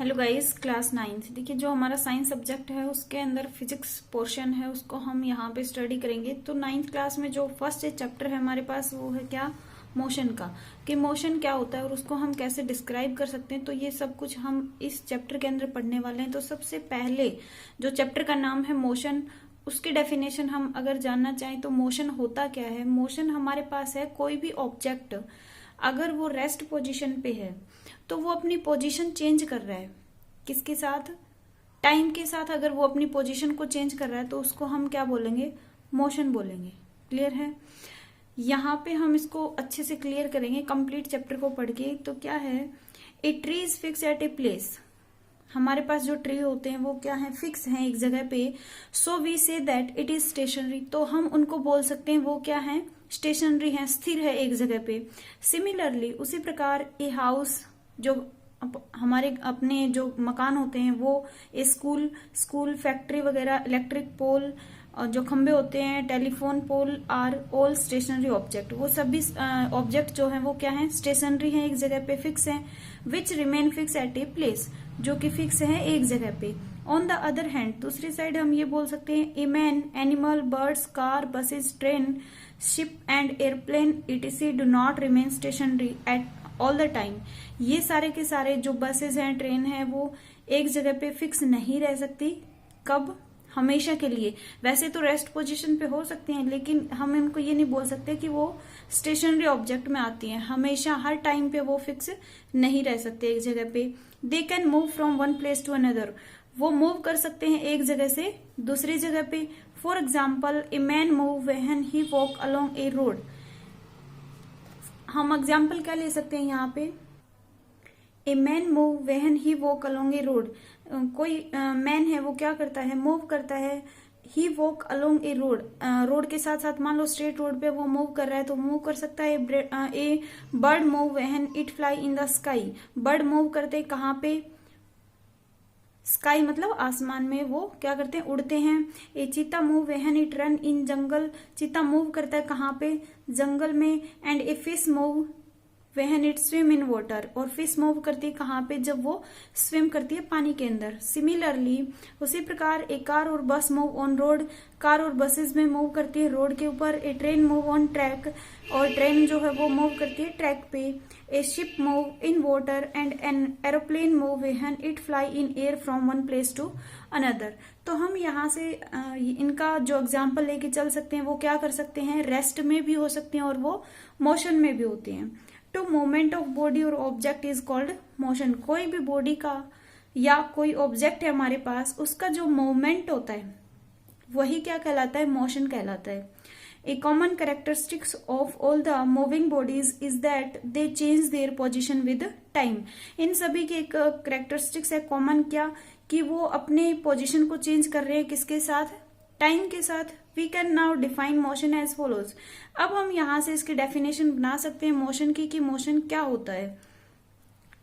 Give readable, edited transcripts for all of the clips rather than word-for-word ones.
Hello guys, class 9। देखिए, जो हमारा साइंस सब्जेक्ट है उसके अंदर फिजिक्स पोर्शन है, उसको हम यहाँ पे स्टडी करेंगे। तो 9th क्लास में जो फर्स्ट चैप्टर है हमारे पास वो है क्या, मोशन का, कि मोशन क्या होता है और उसको हम कैसे डिस्क्राइब कर सकते हैं। तो ये सब कुछ हम इस चैप्टर के अंदर पढ़ने वाले हैं। तो सबसे पहले जो चैप्टर का नाम है मोशन, उसकी डेफिनेशन हम अगर जानना चाहें तो मोशन होता क्या है। मोशन हमारे पास है कोई भी ऑब्जेक्ट अगर वो रेस्ट पोजीशन पे है तो वो अपनी पोजीशन चेंज कर रहा है। किसके साथ? टाइम के साथ। अगर वो अपनी पोजीशन को चेंज कर रहा है तो उसको हम क्या बोलेंगे? मोशन बोलेंगे। क्लियर है? यहाँ पे हम इसको अच्छे से क्लियर करेंगे कंप्लीट चैप्टर को पढ़ के। तो क्या है, a tree is fix eight a place. हमारे पास जो ट्री होते हैं वो क्या है, फिक्स हैं एक जगह पे। So we say that it is stationary. तो हम उनको बोल सकते हैं वो क्या है, स्टेशनरी है, स्थिर है एक जगह पे। सिमिलरली उसी प्रकार ए हाउस, जो हमारे अपने जो मकान होते हैं वो, ए स्कूल फैक्ट्री वगैरह, इलेक्ट्रिक पोल और जो खंबे होते हैं, telephone pole are all stationary object. वो सभी ऑब्जेक्ट जो है वो क्या है, स्टेशनरी है, एक जगह पे फिक्स है। Which remain fix eight a place, जो कि फिक्स है एक जगह पे। ऑन द अदर हैंड, दूसरी साइड हम ये बोल सकते हैं a man, animal, birds, car, buses, train, ship and airplane etc do not remain stationery at all the time. ये सारे के सारे जो बसेस हैं, ट्रेन है, वो एक जगह पे फिक्स नहीं रह सकती। कब? हमेशा के लिए। वैसे तो रेस्ट पोजीशन पे हो सकती हैं, लेकिन हम इनको ये नहीं बोल सकते कि वो स्टेशनरी ऑब्जेक्ट में आती हैं। हमेशा हर टाइम पे वो फिक्स नहीं रह सकते एक जगह पे। They can move from one place to another. वो मूव कर सकते हैं एक जगह से दूसरी जगह पे। For example, a man move when he walk along a road. हम एग्जाम्पल क्या ले सकते हैं यहाँ पे, a man move when he walk along a road. कोई मैन है वो क्या करता है, मूव करता है। He walk along a road, road के साथ साथ मान लो स्ट्रेट रोड पे वो मूव कर रहा है तो मूव कर सकता है। A bird move when it fly in the sky. Bird move करते कहाँ पे, स्काई मतलब आसमान में वो क्या करते हैं, उड़ते हैं। A cheetah move when it run in jungle. चीता मूव करता है कहाँ पे, जंगल में। And a fish move when it swim in water. और फिश मूव करती है कहाँ पे, जब वो स्विम करती है पानी के अंदर। सिमिलरली उसी प्रकार ए कार और bus move on road. Car और बसेस में मूव करती है रोड के ऊपर। A train move on track, और ट्रेन जो है वो मूव करती है ट्रैक पे। A ship move in water and an aeroplane move when it fly in air from one place to another. तो हम यहाँ से इनका जो एग्जाम्पल लेके चल सकते हैं वो क्या कर सकते हैं, रेस्ट में भी हो सकते हैं और वो मोशन में भी होते हैं। टू मूवमेंट ऑफ बॉडी और ऑब्जेक्ट इज कॉल्ड मोशन। कोई भी बॉडी का या कोई ऑब्जेक्ट है हमारे पास, उसका जो मूवमेंट होता है वही क्या कहलाता है, मोशन कहलाता है। A common characteristics of all the moving bodies is that they change their position with time. इन सभी की एक कैरेक्टरिस्टिक्स है कॉमन, क्या कि वो अपने पोजीशन को चेंज कर रहे हैं, किसके साथ, टाइम के साथ। We can now define motion as follows. अब हम यहाँ से इसकी डेफिनेशन बना सकते हैं मोशन की, कि मोशन क्या होता है।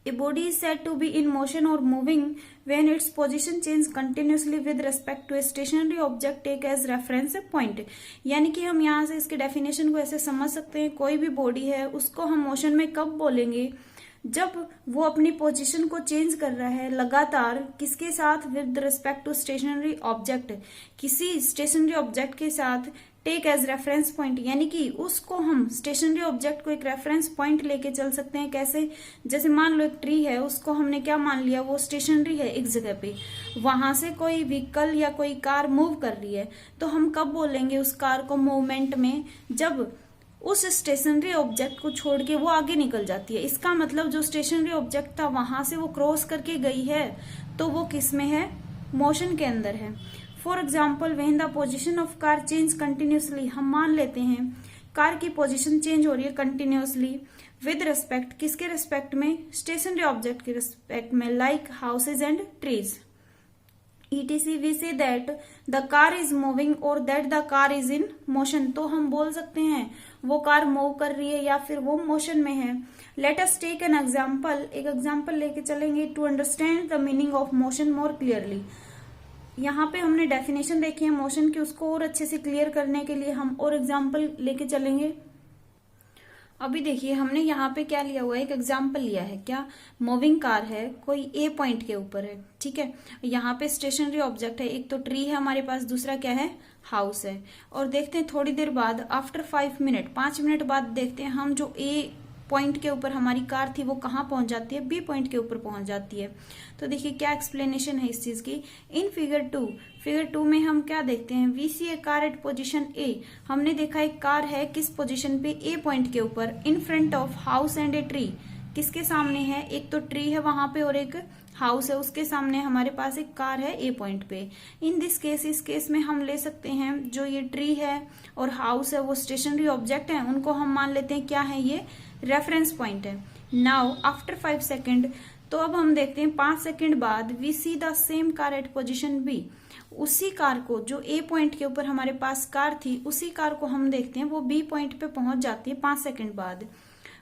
A body is said to be in motion और moving when its position change continuously with respect to a stationary object take as reference point. यानी कि हम यहाँ से इसके डेफिनेशन को ऐसे समझ सकते हैं, कोई भी बॉडी है उसको हम मोशन में कब बोलेंगे, जब वो अपनी पोजीशन को चेंज कर रहा है लगातार, किसके साथ, with respect to stationary object, किसी स्टेशनरी ऑब्जेक्ट के साथ। टेक एज रेफरेंस पॉइंट, यानी कि उसको हम स्टेशनरी ऑब्जेक्ट को एक रेफरेंस पॉइंट लेके चल सकते हैं। कैसे? जैसे मान लो एक ट्री है, उसको हमने क्या मान लिया, वो स्टेशनरी है एक जगह पे। वहां से कोई व्हीकल या कोई कार मूव कर रही है, तो हम कब बोलेंगे उस कार को मूवमेंट में, जब उस स्टेशनरी ऑब्जेक्ट को छोड़ के वो आगे निकल जाती है। इसका मतलब जो स्टेशनरी ऑब्जेक्ट था वहां से वो क्रॉस करके गई है, तो वो किस में है, मोशन के अंदर है। For example, when the position of car change continuously. हम मान लेते हैं कार की पोजीशन चेंज हो रही है कंटिन्यूसली विद रिस्पेक्ट, किसके रिस्पेक्ट में, स्टेशनरी ऑब्जेक्ट के रिस्पेक्ट में, like houses and trees etc we say that the car is moving और that the car is in motion। तो हम बोल सकते हैं वो कार मूव कर रही है या फिर वो मोशन में है। Let us take an example, एक एग्जाम्पल लेके चलेंगे to understand the meaning of motion more clearly। यहाँ पे हमने डेफिनेशन देखी है मोशन की, उसको और अच्छे से क्लियर करने के लिए हम और एग्जाम्पल लेके चलेंगे। अभी देखिए हमने यहाँ पे क्या लिया हुआ है, एक एग्जाम्पल लिया है। क्या? मूविंग कार है, कोई ए पॉइंट के ऊपर है, ठीक है। यहाँ पे स्टेशनरी ऑब्जेक्ट है, एक तो ट्री है हमारे पास, दूसरा क्या है, हाउस है। और देखते हैं थोड़ी देर बाद, आफ्टर 5 मिनट बाद देखते हैं हम, जो ए पॉइंट के ऊपर हमारी कार थी वो कहाँ पहुंच जाती है, बी पॉइंट के ऊपर पहुंच जाती है। तो देखिए क्या एक्सप्लेनेशन है इस चीज की। इन फिगर 2 में हम क्या देखते हैं, we see a car at position A. हमने देखा एक कार है किस पोजीशन पे, ए पॉइंट के ऊपर, in front of house and a tree. किसके सामने है, एक तो ट्री है वहां पे और एक हाउस है, उसके सामने हमारे पास एक कार है ए पॉइंट पे। इन दिस केस, इस केस में हम ले सकते हैं जो ये ट्री है और हाउस है वो स्टेशनरी ऑब्जेक्ट है, उनको हम मान लेते हैं क्या है, ये रेफरेंस पॉइंट है। नाउ आफ्टर 5 सेकेंड, तो अब हम देखते हैं 5 सेकेंड बाद, we see the same car at position B. उसी कार को, जो ए पॉइंट के ऊपर हमारे पास कार थी, उसी कार को हम देखते हैं वो बी पॉइंट पे पहुंच जाती है 5 सेकेंड बाद,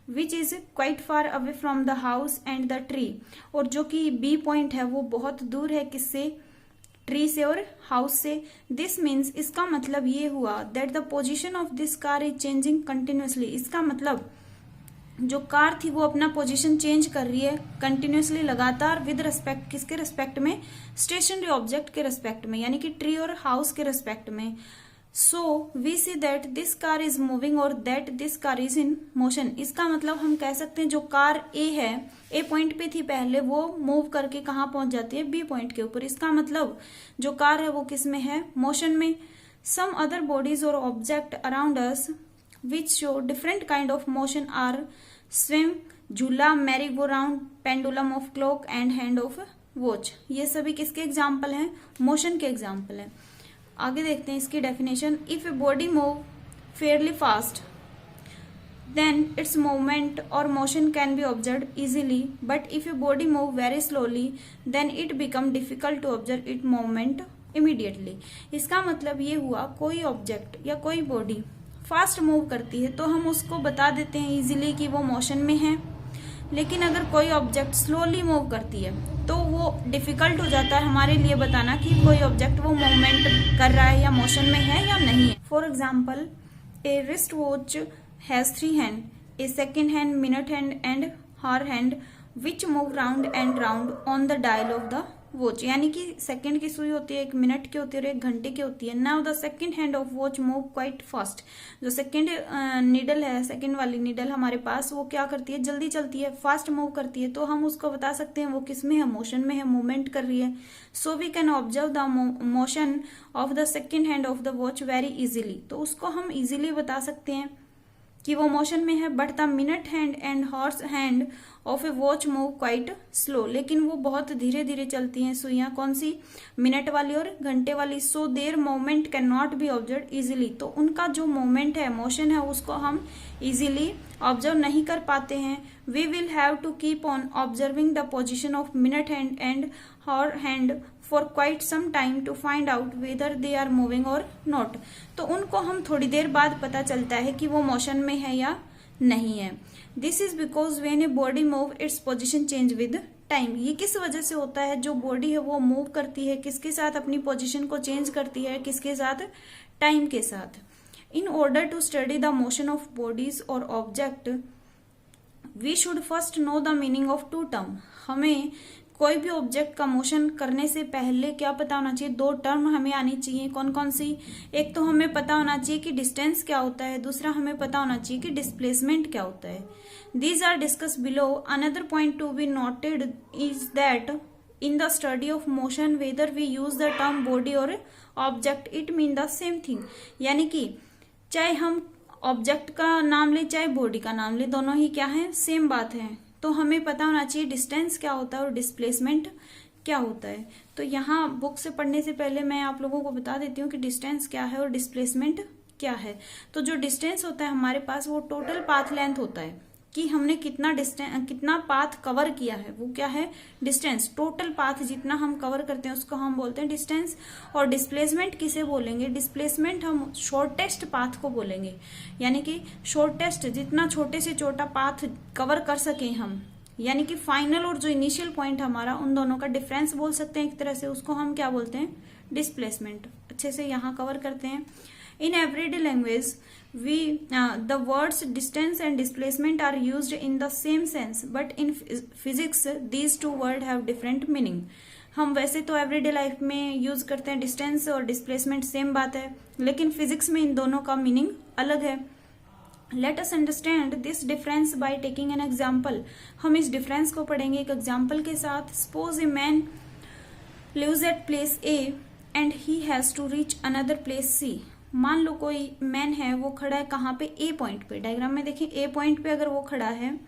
which is quite far away from the house and the tree. और जो कि बी पॉइंट है वो बहुत दूर है, किससे, ट्री से और हाउस से। दिस मीन्स, इसका मतलब ये हुआ that the position of this car is changing continuously. इसका मतलब जो कार थी वो अपना पोजीशन चेंज कर रही है कंटिन्यूसली, लगातार, विद रिस्पेक्ट, किसके रिस्पेक्ट में, स्टेशनरी ऑब्जेक्ट के रिस्पेक्ट में, यानी कि ट्री और हाउस के रिस्पेक्ट में। So we see that this car is moving और that this car is in motion. इसका मतलब हम कह सकते हैं जो कार ए है, ए पॉइंट पे थी पहले, वो मूव करके कहाँ पहुंच जाती है, बी पॉइंट के ऊपर। इसका मतलब जो कार है वो किस में है, मोशन में। सम अदर बॉडीज और object around us which show different kind of motion are swim, झूला, merry go round, pendulum of clock and hand of watch. ये सभी किसके एग्जाम्पल हैं, मोशन के एग्जाम्पल हैं। आगे देखते हैं इसकी definition. If A body move Fairlie fast then its movement or motion can be observed easily, but if a body move very slowly then it become difficult to observe its movement immediately। इसका मतलब ये हुआ, कोई object या कोई body fast move करती है तो हम उसको बता देते हैं इजीली कि वो मोशन में है, लेकिन अगर कोई ऑब्जेक्ट स्लोली मूव करती है तो वो डिफिकल्ट हो जाता है हमारे लिए बताना कि कोई ऑब्जेक्ट वो मूवमेंट कर रहा है या मोशन में है या नहीं है। For example, a wrist watch has 3 hand, a second hand, minute hand and hour hand, which move round and round on the dial of the watch. यानी कि सेकंड की सुई होती है, 1 मिनट की होती है और 1 घंटे की होती है। Now the second hand of watch move quite fast. जो सेकंड नीडल है, सेकंड वाली नीडल हमारे पास, वो क्या करती है, जल्दी चलती है, फास्ट मूव करती है। तो हम उसको बता सकते हैं वो किस में है, मोशन में है, मूवमेंट कर रही है। So we can observe the motion of the second hand of the watch very easily. तो उसको हम इजिली बता सकते हैं कि वो मोशन में है। But the minute hand and horse hand of A watch move quite slow. लेकिन वो बहुत धीरे धीरे चलती हैं सुइयां, कौन सी, मिनट वाली और घंटे वाली। So there movement can not be observe easily. तो उनका जो मूवमेंट है, मोशन है, उसको हम इजिली ऑब्जर्व नहीं कर पाते हैं। We will have to keep on observing the position of minute hand and hour hand for quite some time to find out whether they are moving or not. तो उनको हम थोड़ी देर बाद पता चलता है कि वो मोशन में है या नहीं है। This is because when a body move its position change with time. ये किस वजह से होता है, जो बॉडी है वो मूव करती है किसके साथ, अपनी पोजिशन को चेंज करती है किसके साथ, टाइम के साथ। In order to study the motion of bodies और object we should first know the meaning of 2 term. हमें कोई भी ऑब्जेक्ट का मोशन करने से पहले क्या पता होना चाहिए, 2 टर्म हमें आनी चाहिए। कौन कौन सी, एक तो हमें पता होना चाहिए कि डिस्टेंस क्या होता है, दूसरा हमें पता होना चाहिए कि डिस्प्लेसमेंट क्या होता है। These are discuss below. Another point to be noted is that in the study of motion whether we use the term body और object it mean the same thing. यानी कि चाहे हम ऑब्जेक्ट का नाम ले चाहे बॉडी का नाम ले, दोनों ही क्या है, सेम बात है। तो हमें पता होना चाहिए डिस्टेंस क्या होता है और डिस्प्लेसमेंट क्या होता है। तो यहाँ बुक से पढ़ने से पहले मैं आप लोगों को बता देती हूँ कि डिस्टेंस क्या है और डिस्प्लेसमेंट क्या है। तो जो डिस्टेंस होता है हमारे पास, वो टोटल पाथ लेंथ होता है कि हमने कितना पाथ कवर किया है, वो क्या है, डिस्टेंस। टोटल पाथ जितना हम कवर करते हैं उसको हम बोलते हैं डिस्टेंस। और डिस्प्लेसमेंट किसे बोलेंगे, डिस्प्लेसमेंट हम शॉर्टेस्ट पाथ को बोलेंगे। यानी कि शॉर्टेस्ट, जितना छोटे से छोटा पाथ कवर कर सके हम, यानी कि फाइनल और जो इनिशियल पॉइंट हमारा, उन दोनों का डिफरेंस बोल सकते हैं एक तरह से, उसको हम क्या बोलते हैं, डिस्प्लेसमेंट। अच्छे से यहाँ कवर करते हैं। In everyday language, the words distance and displacement are used in the same sense, but in physics these two words have different meaning. हम वैसे तो एवरीडे लाइफ में यूज करते हैं डिस्टेंस और डिस्प्लेसमेंट, सेम बात है, लेकिन फिजिक्स में इन दोनों का मीनिंग अलग है. Let us understand this difference by taking an example. हम इस डिफरेंस को पढ़ेंगे एक एग्जाम्पल के साथ. Suppose a man lives at place A and he has to reach another place C. मान लो कोई मैन है, वो खड़ा है कहाँ पे, ए पॉइंट पे. डायग्राम में देखें, ए पॉइंट पे अगर वो खड़ा है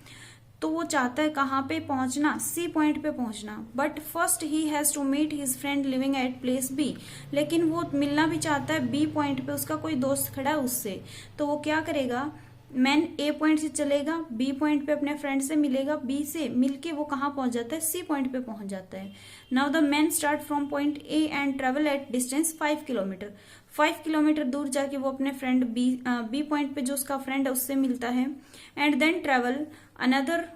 तो वो चाहता है कहाँ पे पहुंचना, सी पॉइंट पे पहुंचना. But first he has to meet his friend living at place B. लेकिन वो मिलना भी चाहता है बी पॉइंट पे, उसका कोई दोस्त खड़ा है उससे. तो वो क्या करेगा, मैन ए पॉइंट से चलेगा, बी पॉइंट पे अपने फ्रेंड से मिलेगा, बी से मिलके वो कहाँ पहुंच जाता है, सी पॉइंट पे पहुंच जाता है. Now the man start from point A and travel at distance 5 kilometre. 5 kilometre दूर जाके वो अपने फ्रेंड बी पॉइंट पे जो उसका फ्रेंड है उससे मिलता है. And then travel another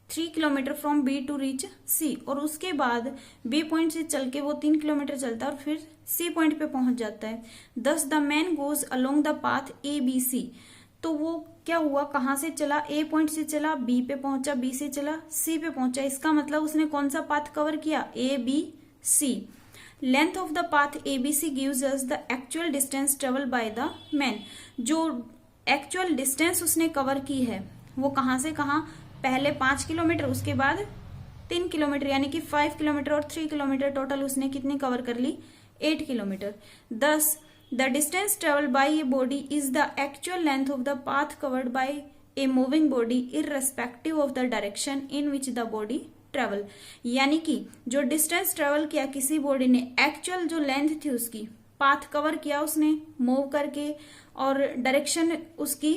3 kilometre from B to reach C. और उसके बाद बी पॉइंट से चल के वो 3 किलोमीटर चलता है और फिर सी पॉइंट पे पहुंच जाता है. Thus the man goes along the path A B C. तो वो क्या हुआ, कहाँ से चला, ए पॉइंट से चला, बी पे पहुंचा, बी से चला, सी पे पहुंचा. इसका मतलब उसने कौन सा पाथ कवर किया, A B C. Length of the path A B C gives us the actual distance travel by the man. जो एक्चुअल डिस्टेंस उसने कवर की है वो कहाँ से कहाँ, पहले 5 किलोमीटर, उसके बाद 3 किलोमीटर, यानी कि 5 किलोमीटर और 3 किलोमीटर टोटल उसने कितनी कवर कर ली, 8 किलोमीटर. दस the distance travelled by A body is the actual length of the path covered by A moving body irrespective of the direction in which the body travel. यानी कि जो distance travel किया किसी body ने, actual जो length थी उसकी, path cover किया उसने मूव करके, और डायरेक्शन उसकी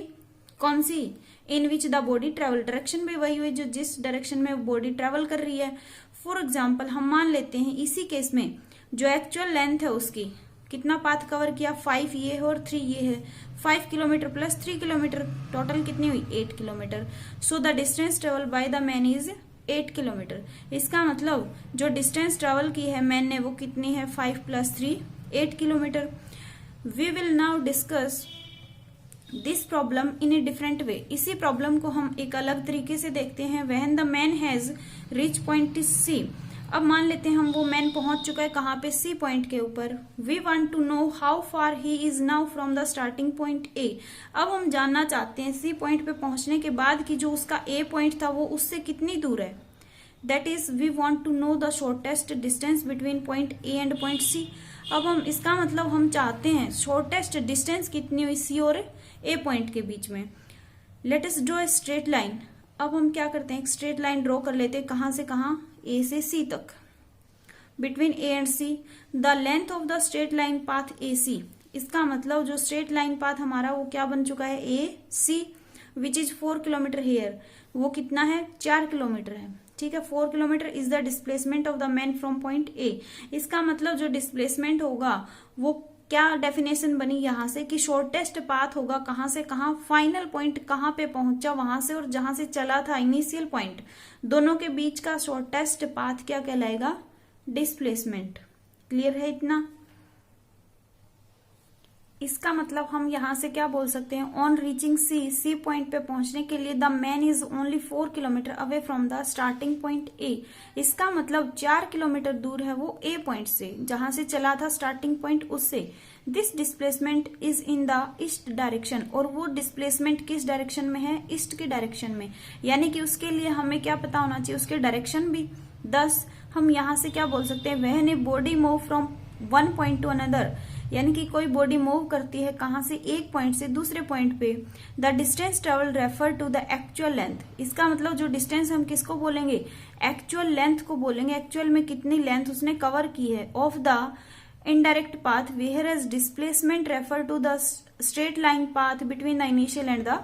कौन सी, in which the body travel. Direction भी वही हुई जो जिस डायरेक्शन में बॉडी ट्रेवल कर रही है. फॉर एग्जाम्पल हम मान लेते हैं इसी केस में जो एक्चुअल लेंथ है उसकी कितना पाथ कवर किया, 5 ये है और 3 ये है. 5 किलोमीटर प्लस 3 किलोमीटर टोटल कितनी हुई, 8 kilometre. So the distance travel by the man is 8 kilometre. इसका मतलब जो डिस्टेंस ट्रेवल की है मैन ने वो कितनी है, 5 + 3 8 kilometre. We will now discuss this problem in a different way. इसी प्रॉब्लम को हम एक अलग तरीके से देखते हैं. When the man has reach point C. अब मान लेते हैं हम वो मैन पहुंच चुका है कहाँ पे, सी पॉइंट के ऊपर. We want to know how far he is now from the starting point A. अब हम जानना चाहते हैं सी पॉइंट पे पहुंचने के बाद कि जो उसका ए पॉइंट था वो उससे कितनी दूर है. That is we want to know the shortest distance between point A and point C. अब हम इसका मतलब हम चाहते हैं शॉर्टेस्ट डिस्टेंस कितनी हुई सी और ए पॉइंट के बीच में. Let us draw a straight line. अब हम क्या करते हैं, एक स्ट्रेट लाइन ड्रॉ कर लेते हैं. कहाँ से कहाँ, ए से सी तक, between A and C. The length of the straight line path A C. इसका मतलब जो स्ट्रेट लाइन पाथ हमारा वो क्या बन चुका है, ए सी, विच इज 4 किलोमीटर हेयर. वो कितना है, 4 किलोमीटर है. ठीक है, 4 kilometre is the displacement of the man from point A. इसका मतलब जो डिस्प्लेसमेंट होगा वो क्या डेफिनेशन बनी यहां से कि शॉर्टेस्ट पाथ होगा कहां से कहां, फाइनल पॉइंट कहां पे पहुंचा वहां से और जहां से चला था इनिशियल पॉइंट, दोनों के बीच का शॉर्टेस्ट पाथ क्या कहलाएगा, डिस्प्लेसमेंट. क्लियर है इतना. इसका मतलब हम यहां से क्या बोल सकते हैं, ऑन रीचिंग सी पॉइंट पे पहुंचने के लिए the man is only 4 kilometre away from the starting point ए. इसका मतलब 4 किलोमीटर दूर है वो ए पॉइंट से, जहां से चला था स्टार्टिंग पॉइंट उससे. This displacement is in the east direction. और वो डिस्प्लेसमेंट किस डायरेक्शन में है, ईस्ट की डायरेक्शन में. यानी कि उसके लिए हमें क्या पता होना चाहिए, उसके डायरेक्शन भी. दस हम यहां से क्या बोल सकते हैं, when A body move from one point two another. यानी कि कोई बॉडी मूव करती है कहां से, एक पॉइंट से दूसरे पॉइंट पे. The distance travel refer to the actual length. इसका मतलब जो डिस्टेंस हम किसको बोलेंगे, एक्चुअल लेंथ को बोलेंगे. एक्चुअल में कितनी लेंथ उसने कवर की है of the indirect path, whereas displacement refer to the straight line path between the initial and the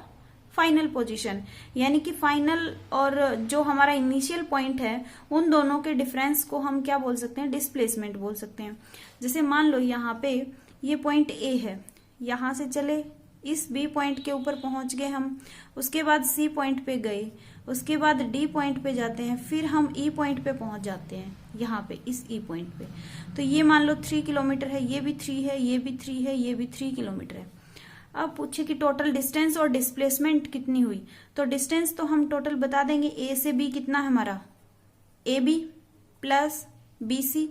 final position. यानी कि फाइनल और जो हमारा इनिशियल पॉइंट है उन दोनों के डिफरेंस को हम क्या बोल सकते हैं, डिस्प्लेसमेंट बोल सकते हैं. जैसे मान लो यहाँ पे ये पॉइंट ए है, यहां से चले इस बी पॉइंट के ऊपर पहुंच गए हम, उसके बाद सी पॉइंट पे गए, उसके बाद डी पॉइंट पे जाते हैं, फिर हम ई पॉइंट पे पहुंच जाते हैं, यहाँ पे इस ई पॉइंट पे। तो ये मान लो 3 किलोमीटर है, ये भी 3 है, ये भी 3 है, ये भी 3 किलोमीटर है। अब पूछे कि टोटल डिस्टेंस और डिस्प्लेसमेंट कितनी हुई, तो डिस्टेंस तो हम टोटल बता देंगे, ए से बी कितना है हमारा, A B plus B C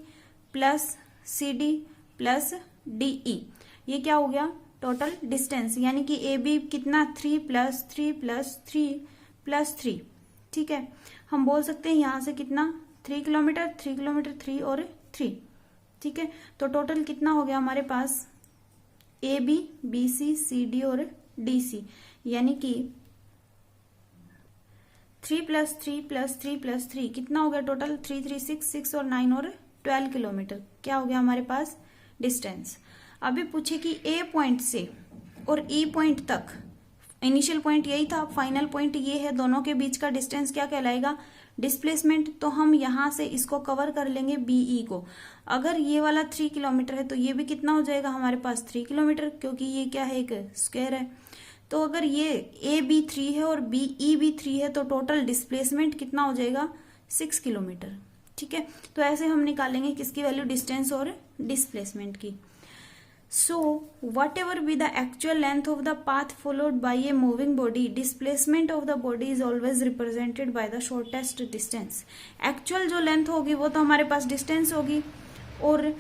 plus C D plus D E, ये क्या हो गया टोटल डिस्टेंस, यानी कि ए बी कितना 3 प्लस 3 प्लस 3 प्लस 3, ठीक है। हम बोल सकते हैं यहां से कितना 3 किलोमीटर 3 किलोमीटर 3 और 3, ठीक है। तो टोटल कितना हो गया हमारे पास A B B C D और डी सी, यानी कि 3 प्लस 3 प्लस 3 प्लस 3 कितना हो गया टोटल 3 3 6 और 9 और 12 किलोमीटर क्या हो गया हमारे पास डिस्टेंस। अभी पूछे कि ए पॉइंट से और ई पॉइंट तक, इनिशियल पॉइंट यही था, फाइनल पॉइंट ये है, दोनों के बीच का डिस्टेंस क्या कहलाएगा डिस्प्लेसमेंट। तो हम यहां से इसको कवर कर लेंगे बीई को। अगर ये वाला 3 किलोमीटर है तो ये भी कितना हो जाएगा हमारे पास 3 किलोमीटर, क्योंकि ये क्या है एक स्क्वायर है। तो अगर ये ए बी 3 है और बी ई भी 3 है तो टोटल डिस्प्लेसमेंट कितना हो जाएगा 6 किलोमीटर, ठीक है। तो ऐसे हम निकालेंगे किसकी वैल्यू डिस्टेंस और डिस्प्लेसमेंट की। So, whatever be the actual length of the path followed by a moving body, displacement of the body is always represented by the shortest distance. Actual जो length होगी वो तो हमारे पास distance होगी, और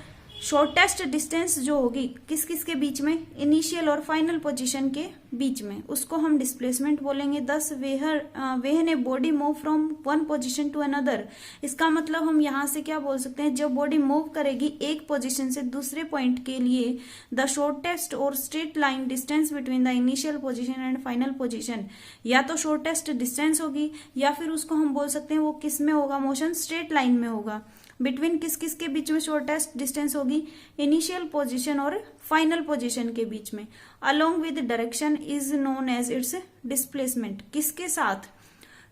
shortest distance जो होगी किस किस के बीच में, इनिशियल और फाइनल पोजीशन के बीच में, उसको हम डिस्प्लेसमेंट बोलेंगे। Thus when a body move from one position to another, इसका मतलब हम यहाँ से क्या बोल सकते हैं, जब बॉडी मूव करेगी एक पोजीशन से दूसरे पॉइंट के लिए, द शॉर्टेस्ट और straight line distance between the initial position and final position, या तो शॉर्टेस्ट डिस्टेंस होगी या फिर उसको हम बोल सकते हैं वो किस में होगा, मोशन स्ट्रेट लाइन में होगा। बिटवीन किस किस के बीच में शॉर्टेस्ट डिस्टेंस होगी, इनिशियल पोजीशन और फाइनल पोजीशन के बीच में। Along with direction is known as its displacement, किसके साथ,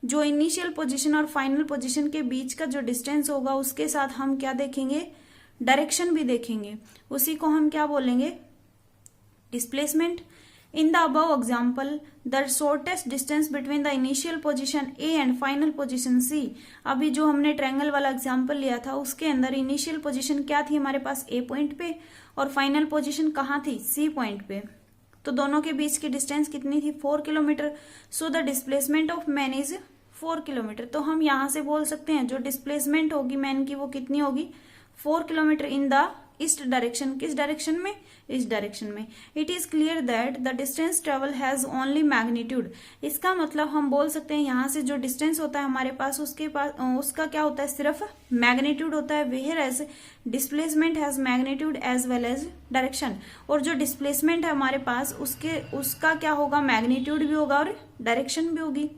जो इनिशियल पोजीशन और फाइनल पोजीशन के बीच का जो डिस्टेंस होगा उसके साथ हम क्या देखेंगे, डायरेक्शन भी देखेंगे, उसी को हम क्या बोलेंगे displacement. In the above example, the shortest distance between the initial position A and final position C, अभी जो हमने ट्रायंगल वाला एग्जाम्पल लिया था उसके अंदर इनिशियल पोजीशन क्या थी हमारे पास A पॉइंट पे, और फाइनल पोजीशन कहाँ थी C पॉइंट पे। तो दोनों के बीच की डिस्टेंस कितनी थी 4 kilometre. So the displacement of man is 4 kilometre. तो हम यहाँ से बोल सकते हैं जो डिस्प्लेसमेंट होगी मैन की वो कितनी होगी 4 kilometre in the east direction. किस डायरेक्शन में, इस डायरेक्शन में। It is clear that the distance travel has only magnitude, इसका मतलब हम बोल सकते हैं यहाँ से जो डिस्टेंस होता है हमारे पास उसका क्या होता है, सिर्फ मैग्नीट्यूड होता है। Whereas displacement has magnitude as well as direction, और जो डिस्प्लेसमेंट है हमारे पास उसका क्या होगा, मैग्नीट्यूड भी होगा और डायरेक्शन भी होगी।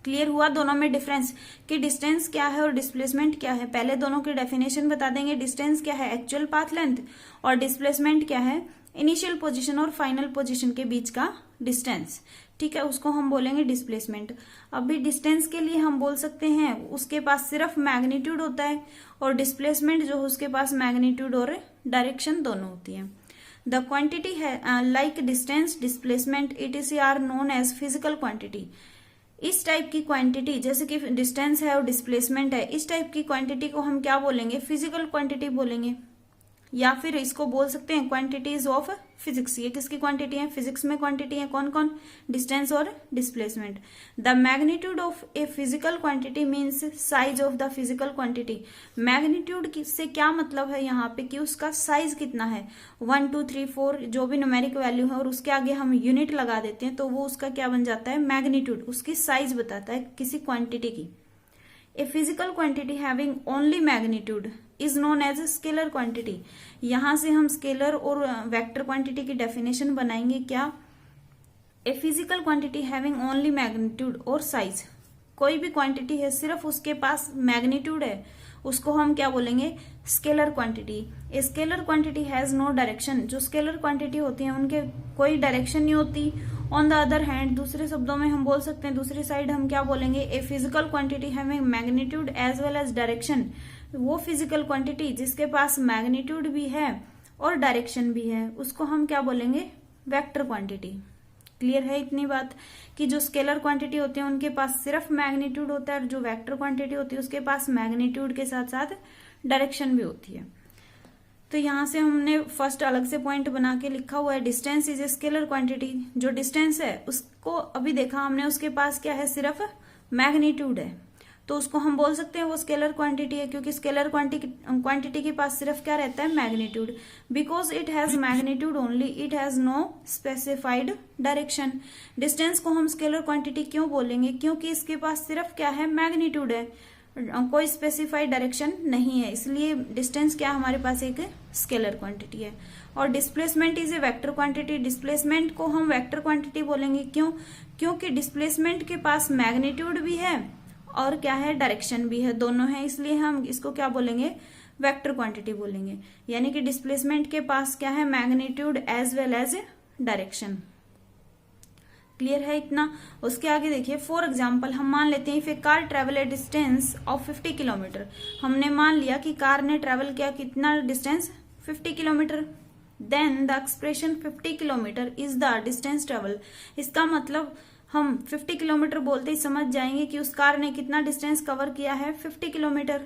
क्लियर हुआ दोनों में डिफरेंस कि डिस्टेंस क्या है और डिस्प्लेसमेंट क्या है। पहले दोनों की डेफिनेशन बता देंगे, डिस्टेंस क्या है एक्चुअल पाथ लेंथ, और डिस्प्लेसमेंट क्या है इनिशियल पोजीशन और फाइनल पोजीशन के बीच का डिस्टेंस, ठीक है, उसको हम बोलेंगे डिस्प्लेसमेंट। अभी डिस्टेंस के लिए हम बोल सकते हैं उसके पास सिर्फ मैग्नीट्यूड होता है, और डिस्प्लेसमेंट जो उसके पास मैग्नीट्यूड और डायरेक्शन दोनों होती है। द क्वांटिटी है like distance displacement etc are known as physical quantity. इस टाइप की क्वांटिटी जैसे कि डिस्टेंस है और डिस्प्लेसमेंट है, इस टाइप की क्वांटिटी को हम क्या बोलेंगे, फिजिकल क्वांटिटी बोलेंगे, या फिर इसको बोल सकते हैं क्वांटिटीज ऑफ फिजिक्स। ये किसकी क्वांटिटी है, फिजिक्स में क्वांटिटी है, कौन कौन, डिस्टेंस और displacement. The magnitude of A physical quantity means size of the physical quantity. Magnitude से क्या मतलब है यहाँ पे कि उसका साइज कितना है, 1 2 3 4 जो भी न्यूमेरिक वैल्यू है और उसके आगे हम यूनिट लगा देते हैं तो वो उसका क्या बन जाता है, मैग्नीट्यूड, उसकी साइज बताता है किसी क्वांटिटी की। A physical quantity having only magnitude is known as scalar quantity. यहां से हम स्केलर और वेक्टर क्वांटिटी की डेफिनेशन बनाएंगे। क्या, ए physical quantity having only magnitude और साइज, कोई भी क्वांटिटी है सिर्फ उसके पास मैग्नीट्यूड है उसको हम क्या बोलेंगे, scalar quantity. A scalar quantity has no direction, जो स्केलर क्वांटिटी होती है उनके कोई डायरेक्शन नहीं होती। ऑन द अदर हैंड, दूसरे शब्दों में हम बोल सकते हैं, दूसरी साइड हम क्या बोलेंगे, a physical quantity having magnitude as well as direction. वो फिजिकल क्वांटिटी जिसके पास मैग्नीट्यूड भी है और डायरेक्शन भी है उसको हम क्या बोलेंगे, वेक्टर क्वांटिटी। क्लियर है इतनी बात कि जो स्केलर क्वांटिटी होती है उनके पास सिर्फ मैग्नीट्यूड होता है और जो वेक्टर क्वांटिटी होती है उसके पास मैग्नीट्यूड के साथ साथ डायरेक्शन भी होती है। तो यहां से हमने फर्स्ट अलग से पॉइंट बना के लिखा हुआ है distance is a scalar quantity. जो डिस्टेंस है उसको अभी देखा हमने, उसके पास क्या है, सिर्फ मैग्नीट्यूड है, तो उसको हम बोल सकते हैं वो स्केलर क्वांटिटी है, क्योंकि स्केलर क्वांटिटी के पास सिर्फ क्या रहता है, magnitude. Because it has magnitude only, it has no specified direction. Distance को हम स्केलर क्वांटिटी क्यों बोलेंगे, क्योंकि इसके पास सिर्फ क्या है, मैग्नीट्यूड है, कोई स्पेसिफाइड डायरेक्शन नहीं है, इसलिए डिस्टेंस क्या हमारे पास एक स्केलर क्वांटिटी है। और displacement is a vector quantity. Displacement को हम वेक्टर क्वांटिटी बोलेंगे, क्यों, क्योंकि डिस्प्लेसमेंट के पास मैग्नीट्यूड भी है और क्या है, डायरेक्शन भी है, दोनों है, इसलिए हम इसको क्या बोलेंगे, वेक्टर क्वांटिटी बोलेंगे। यानी कि डिस्प्लेसमेंट के पास क्या है, magnitude as well as direction. Clear है इतना। उसके आगे देखिए, फॉर एग्जाम्पल हम मान लेते हैं if a car travel a distance of 50 kilometre. हमने मान लिया कि कार ने ट्रेवल किया कितना distance, 50 kilometre. Then the expression 50 kilometre is the distance travel. इसका मतलब हम 50 किलोमीटर बोलते ही समझ जाएंगे कि उस कार ने कितना डिस्टेंस कवर किया है, 50 kilometre.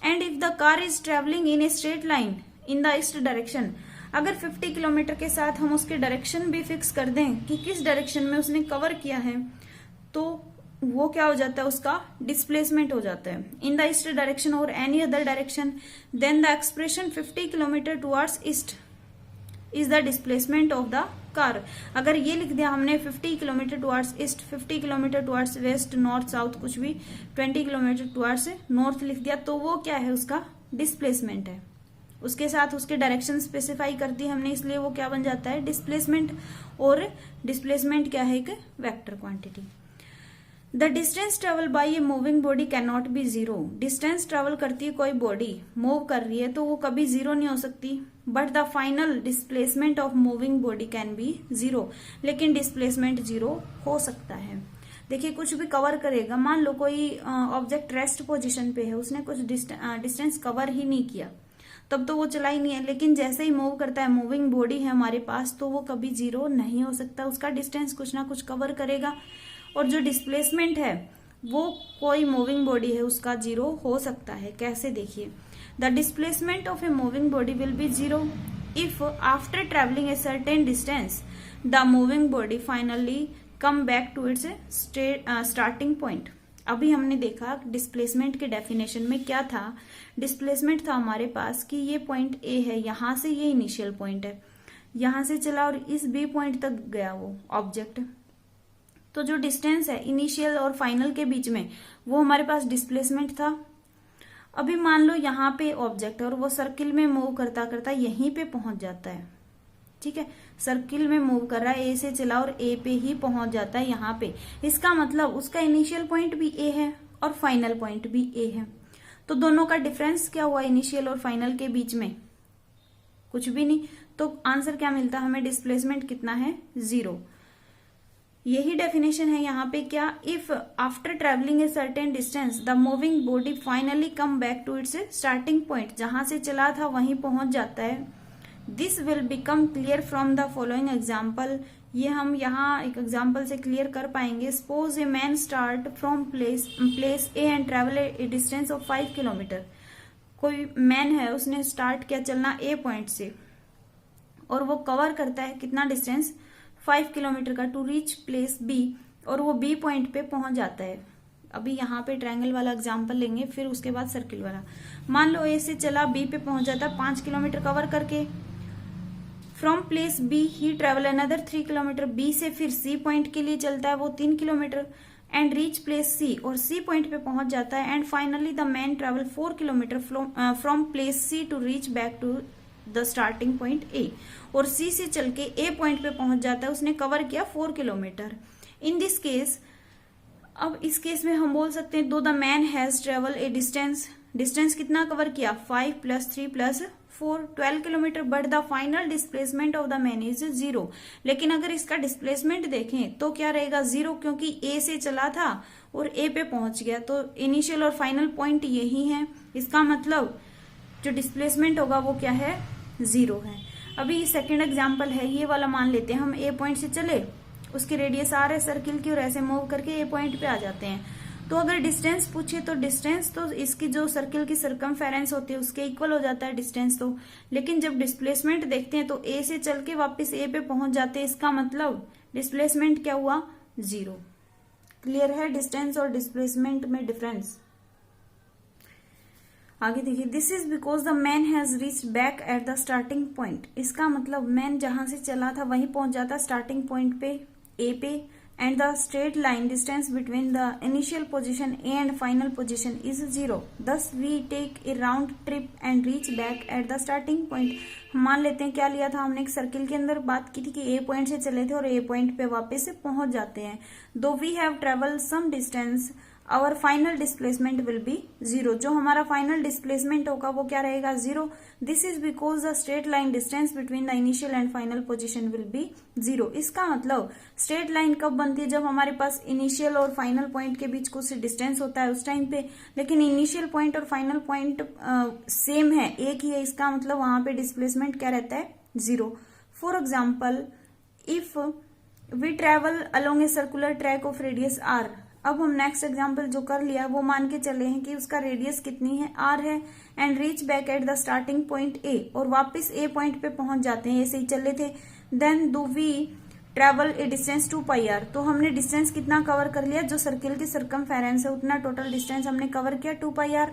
And if the car is travelling in a straight line in the east direction, अगर 50 किलोमीटर के साथ हम उसके डायरेक्शन भी फिक्स कर दें कि किस डायरेक्शन में उसने कवर किया है, तो वो क्या हो जाता है, उसका डिस्प्लेसमेंट हो जाता है, इन द ईस्ट डायरेक्शन और any other direction. Then the expression 50 kilometre towards east is the displacement of the car. अगर ये लिख दिया हमने 50 kilometre towards east, 50 kilometre towards west, north, south, कुछ भी, 20 किलोमीटर टुवर्ड्स नॉर्थ लिख दिया, तो वो क्या है, उसका डिस्प्लेसमेंट है। उसके साथ उसके डायरेक्शन स्पेसिफाई कर दी हमने, इसलिए वो क्या बन जाता है, डिस्प्लेसमेंट। और डिस्प्लेसमेंट क्या है, एक vector quantity. The distance travel by A moving body can not be zero. Distance travel करती है कोई बॉडी, मूव कर रही है, तो वो कभी जीरो नहीं हो सकती। But the final displacement of moving body can be zero. लेकिन डिस्प्लेसमेंट जीरो हो सकता है। देखिए, कुछ भी कवर करेगा, मान लो कोई ऑब्जेक्ट रेस्ट पोजिशन पे है, उसने कुछ डिस्टेंस कवर ही नहीं किया, तब तो वो चला ही नहीं है। लेकिन जैसे ही मूव करता है, मूविंग बॉडी है हमारे पास, तो वो कभी जीरो नहीं हो सकता, उसका डिस्टेंस कुछ ना कुछ कवर करेगा। और जो डिस्प्लेसमेंट है वो कोई मूविंग बॉडी है उसका जीरो हो सकता है। कैसे, देखिए, the displacement of a moving body will be zero if after travelling a certain distance the moving body finally come back to its starting point. अभी हमने देखा डिस्प्लेसमेंट के डेफिनेशन में क्या था, डिस्प्लेसमेंट था हमारे पास कि ये पॉइंट ए है, यहां से ये इनिशियल पॉइंट है, यहां से चला और इस बी पॉइंट तक गया वो ऑब्जेक्ट, तो जो डिस्टेंस है इनिशियल और फाइनल के बीच में, वो हमारे पास डिस्प्लेसमेंट था। अभी मान लो यहाँ पे ऑब्जेक्ट और वो सर्किल में मूव करता करता यहीं पे पहुंच जाता है, ठीक है, सर्किल में मूव कर रहा है, ए से चला और ए पे ही पहुंच जाता है यहाँ पे। इसका मतलब उसका इनिशियल पॉइंट भी ए है और फाइनल पॉइंट भी ए है, तो दोनों का डिफरेंस क्या हुआ, इनिशियल और फाइनल के बीच में कुछ भी नहीं। तो आंसर क्या मिलता हमें, डिस्प्लेसमेंट कितना है, जीरो। यही डेफिनेशन है यहाँ पे, क्या, if after travelling a certain distance the moving body finally come back to its starting point, जहां से चला था वहीं पहुंच जाता है। This will become clear from the following example. ये हम यहाँ एक एग्जाम्पल से क्लियर कर पाएंगे। Suppose a man start from place A and travel a distance of 5 kilometre. कोई मैन है, उसने स्टार्ट किया चलना ए पॉइंट से और वो कवर करता है कितना डिस्टेंस, 5 किलोमीटर का, टू रीच प्लेस बी, और वो बी पॉइंट पे पहुंच जाता है। अभी यहाँ पे ट्रायंगल वाला एग्जाम्पल लेंगे, फिर उसके बाद सर्किल वाला। मान लो ए से चला बी पे पहुंच जाता है 5 किलोमीटर कवर करके। From place B he travel another 3 kilometre. B से फिर सी पॉइंट के लिए चलता है वो 3 kilometre and reach place C, और सी पॉइंट पे पहुंच जाता है। And finally the man travel 4 kilometre from place C to reach back to the starting point A, और सी से चल के ए पॉइंट पे पहुंच जाता है, उसने कवर किया 4 किलोमीटर। इन दिस केस, अब इस केस में हम बोल सकते हैं दो the man has travel a distance कितना कवर किया, 5 + 3 + 4, 12 kilometre, but the final displacement of the man is 0। लेकिन अगर इसका डिस्प्लेसमेंट देखें तो क्या रहेगा, 0, क्योंकि ए से चला था और ए पे पहुंच गया, तो इनिशियल और फाइनल पॉइंट यही है। इसका मतलब जो डिस्प्लेसमेंट होगा वो क्या है, 0 है। अभी सेकेंड एग्जाम्पल है, ये वाला मान लेते हैं हम, ए पॉइंट से चले उसकी रेडियस आर है सर्किल की, और ऐसे मूव करके ए पॉइंट पे आ जाते हैं। तो अगर डिस्टेंस पूछे तो डिस्टेंस तो इसकी जो सर्किल की सरकमफेरेंस होती है उसके इक्वल हो जाता है डिस्टेंस तो। लेकिन जब डिस्प्लेसमेंट देखते हैं तो ए से चल के वापस ए पे पहुंच जाते हैं, इसका मतलब डिस्प्लेसमेंट क्या हुआ, 0। क्लियर है डिस्टेंस और डिस्प्लेसमेंट में डिफरेंस। आगे देखिए, this is because the man has reached back at the starting point. इसका मतलब मैन जहां से चला था वहीं पहुंच जाता स्टार्टिंग पॉइंट पे, ए पे, and the straight line distance between the initial position A and final position is 0। Thus we take a round trip and reach back at the starting point. हम मान लेते हैं क्या लिया था हमने, एक सर्किल के अंदर बात की थी कि ए पॉइंट से चले थे और ए पॉइंट पे वापस से पहुंच जाते हैं। Though we have travel some distance our final displacement will be 0। जो हमारा फाइनल डिस्प्लेसमेंट होगा वो क्या रहेगा, 0। This is because the straight line distance between the initial and final position will be 0। इसका मतलब स्ट्रेट लाइन कब बनती है, जब हमारे पास इनिशियल और फाइनल पॉइंट के बीच कुछ डिस्टेंस होता है उस टाइम पे। लेकिन इनिशियल पॉइंट और फाइनल पॉइंट सेम है, एक ही है, इसका मतलब वहां पे डिस्प्लेसमेंट क्या रहता है, 0। For example, if we travel along a circular track of radius R. अब हम नेक्स्ट एग्जाम्पल जो कर लिया वो मान के चले हैं कि उसका रेडियस कितनी है, आर है, and reach back at the starting point A, और वापस ए पॉइंट पे पहुंच जाते हैं, ऐसे ही चले थे। Then do we travel a distance 2πr। तो हमने डिस्टेंस कितना कवर कर लिया, जो सर्किल की सरकमफेरेंस है उतना टोटल डिस्टेंस हमने कवर किया 2πr।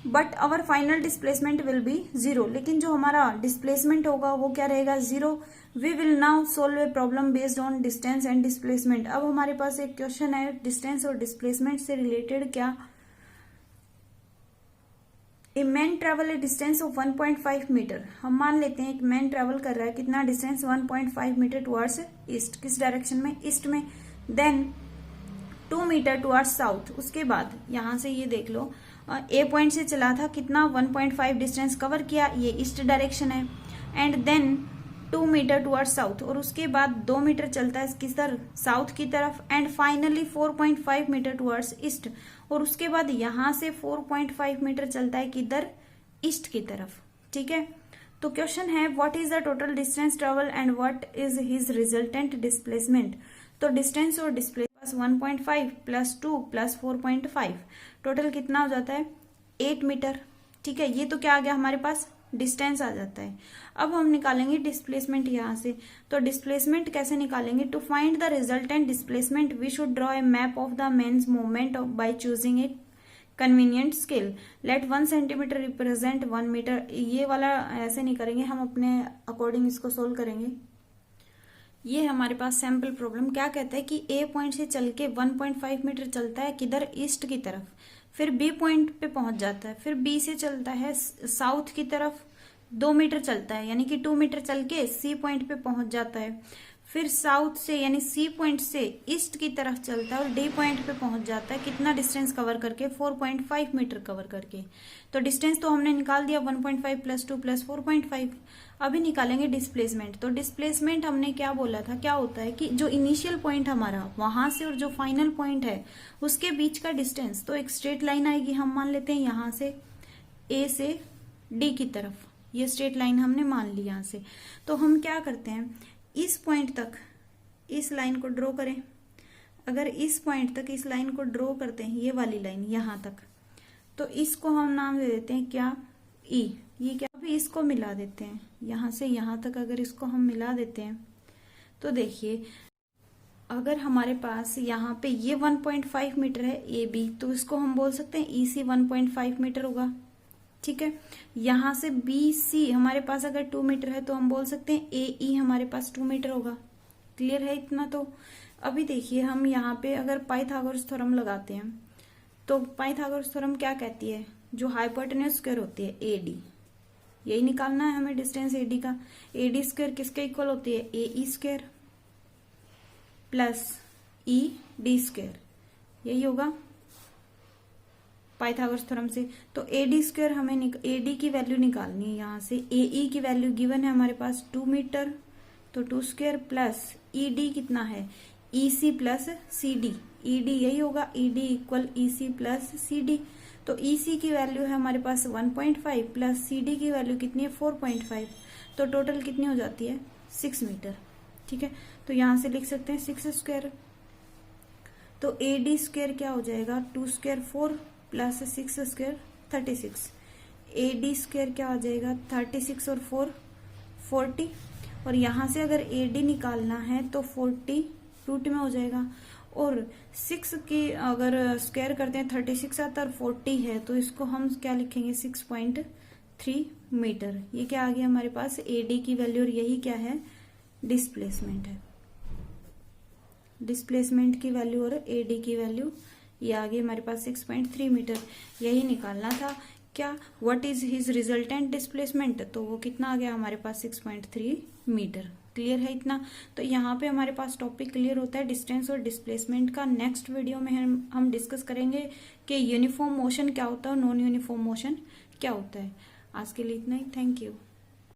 But our final displacement will be 0। लेकिन जो हमारा डिस्प्लेसमेंट होगा वो क्या रहेगा, 0। We will now solve a problem based on distance and displacement. अब हमारे पास एक क्वेश्चन है डिस्टेंस और डिस्प्लेसमेंट से रिलेटेड। क्या, a man travel a distance of 1.5 metre. हम मान लेते हैं एक मैन ट्रेवल कर रहा है कितना डिस्टेंस, 1.5 मीटर टुवर्ड्स ईस्ट। किस डायरेक्शन में, ईस्ट में। Then 2 metre towards south. उसके बाद यहां से ये देख लो, ए पॉइंट से चला था कितना, 1.5 डिस्टेंस कवर किया, ये ईस्ट डायरेक्शन है। And then 2 metre towards south, और उसके बाद 2 मीटर चलता है किस तरफ, साउथ की तरफ। And finally 4.5 metre towards east, और उसके बाद यहां से 4.5 मीटर चलता है किधर, ईस्ट की तरफ। ठीक है, तो क्वेश्चन है what is the total distance travel and what is his resultant displacement. तो डिस्टेंस और डिस्प्लेसमेंट 1.5 प्लस 2 प्लस 4.5 टोटल कितना हो जाता है, 8 मीटर। ठीक है, ये तो क्या आ गया हमारे पास, डिस्टेंस आ जाता है। अब हम निकालेंगे डिस्प्लेसमेंट यहां से। तो डिस्प्लेसमेंट कैसे निकालेंगे, to find the resultant displacement we should draw a map of the man's movement by choosing a convenient scale. Let 1 centimetre represent 1 metre. ये वाला ऐसे नहीं करेंगे, हम अपने अकॉर्डिंग इसको सोल्व करेंगे। ये हमारे पास सैंपल प्रॉब्लम क्या कहता है कि ए पॉइंट से चल के 1.5 मीटर चलता है किधर, ईस्ट की तरफ, फिर बी पॉइंट पे पहुंच जाता है, फिर बी से चलता है साउथ की तरफ 2 मीटर चलता है, यानी कि 2 मीटर चल के सी पॉइंट पे पहुंच जाता है, फिर साउथ से यानी सी पॉइंट से ईस्ट की तरफ चलता है और डी पॉइंट पे पहुंच जाता है। कितना डिस्टेंस कवर करके, 4.5 मीटर कवर करके। तो डिस्टेंस तो हमने निकाल दिया, 1.5 प्लस 2 प्लस 4.5। अभी निकालेंगे डिस्प्लेसमेंट। तो डिस्प्लेसमेंट हमने क्या बोला था, क्या होता है कि जो इनिशियल पॉइंट हमारा वहां से और जो फाइनल पॉइंट है उसके बीच का डिस्टेंस। तो एक स्ट्रेट लाइन आएगी, हम मान लेते हैं यहां से ए से डी की तरफ, ये स्ट्रेट लाइन हमने मान ली यहां से। तो हम क्या करते हैं, इस पॉइंट तक इस लाइन को ड्रॉ करें। अगर इस पॉइंट तक इस लाइन को ड्रॉ करते हैं, ये वाली लाइन यहां तक, तो इसको हम नाम दे देते हैं क्या, ई। ये क्या, अभी इसको मिला देते हैं, यहां से यहां तक अगर इसको हम मिला देते हैं तो देखिए, अगर हमारे पास यहाँ पे ये 1.5 मीटर है ए बी, तो इसको हम बोल सकते हैं ई सी 1.5 मीटर होगा। ठीक है, यहां से बी सी हमारे पास अगर 2 मीटर है तो हम बोल सकते हैं ए ई हमारे पास 2 मीटर होगा। क्लियर है इतना। तो अभी देखिए, हम यहाँ पे अगर पाइथागोरस थ्योरम लगाते हैं तो पाइथागोरस थ्योरम क्या कहती है, जो हाइपोटेन्यूज स्क्वायर होती है ए डी, यही निकालना है हमें डिस्टेंस ए डी का। ए डी स्क्वायर किसके इक्वल होती है, A E square plus E D square, यही होगा पाइथागोरस थ्योरम से। तो ए डी स्क्वायर हमें ए डी की वैल्यू निकालनी है, यहाँ से ए ई की वैल्यू गिवन है हमारे पास 2 मीटर, तो 2 स्क्वायर प्लस ई डी कितना है, E C plus C D, E D यही होगा, E D equal E C plus C D. तो ई सी की वैल्यू है हमारे पास 1.5 प्लस सी डी की वैल्यू कितनी है 4.5, तो टोटल कितनी हो जाती है 6 मीटर। ठीक है, तो यहां से लिख सकते हैं 6 स्क्वायर। तो AD स्क्वायर क्या हो जाएगा, 2 square 4 plus 6 square 36। AD square क्या हो जाएगा, 36 और 4 40। और यहां से अगर AD निकालना है तो 40 रूट में हो जाएगा। और 6 की अगर स्क्वायर करते हैं 36 आता और 40 है, तो इसको हम क्या लिखेंगे, 6.3 मीटर। ये क्या आ गया हमारे पास, AD की वैल्यू। और यही क्या है, डिस्प्लेसमेंट है। डिस्प्लेसमेंट की वैल्यू और AD की वैल्यू ये आ गई हमारे पास 6.3 मीटर। यही निकालना था क्या, what is his resultant displacement, तो वो कितना आ गया हमारे पास 6.3 मीटर। क्लियर है इतना। तो यहाँ पे हमारे पास टॉपिक क्लियर होता है डिस्टेंस और डिस्प्लेसमेंट का। नेक्स्ट वीडियो में हम डिस्कस करेंगे कि यूनिफॉर्म मोशन क्या होता है और नॉन यूनिफॉर्म मोशन क्या होता है। आज के लिए इतना ही, थैंक यू।